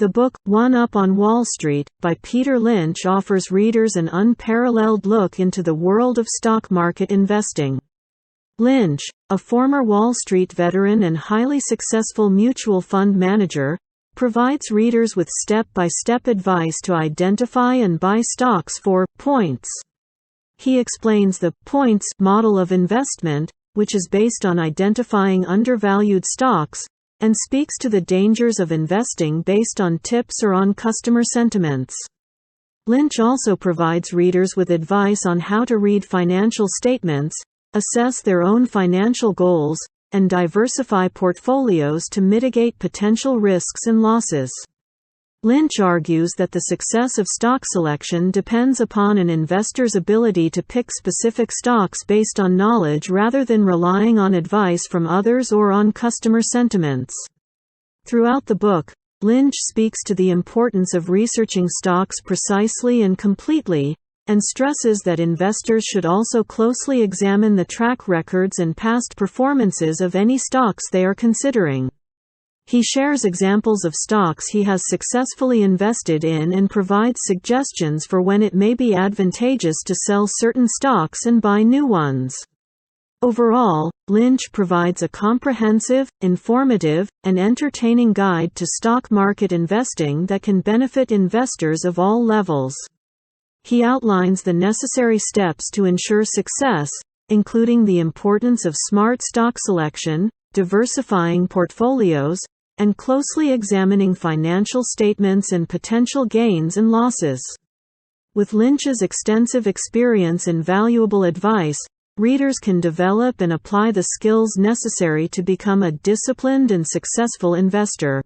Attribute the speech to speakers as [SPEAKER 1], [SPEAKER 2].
[SPEAKER 1] The book, One Up on Wall Street, by Peter Lynch offers readers an unparalleled look into the world of stock market investing. Lynch, a former Wall Street veteran and highly successful mutual fund manager, provides readers with step-by-step advice to identify and buy stocks for points. He explains the points model of investment, which is based on identifying undervalued stocks, and speaks to the dangers of investing based on tips or on customer sentiments. Lynch also provides readers with advice on how to read financial statements, assess their own financial goals, and diversify portfolios to mitigate potential risks and losses. Lynch argues that the success of stock selection depends upon an investor's ability to pick specific stocks based on knowledge rather than relying on advice from others or on customer sentiments. Throughout the book, Lynch speaks to the importance of researching stocks precisely and completely, and stresses that investors should also closely examine the track records and past performances of any stocks they are considering. He shares examples of stocks he has successfully invested in and provides suggestions for when it may be advantageous to sell certain stocks and buy new ones. Overall, Lynch provides a comprehensive, informative, and entertaining guide to stock market investing that can benefit investors of all levels. He outlines the necessary steps to ensure success, including the importance of smart stock selection, diversifying portfolios, and closely examining financial statements and potential gains and losses. With Lynch's extensive experience and valuable advice, readers can develop and apply the skills necessary to become a disciplined and successful investor.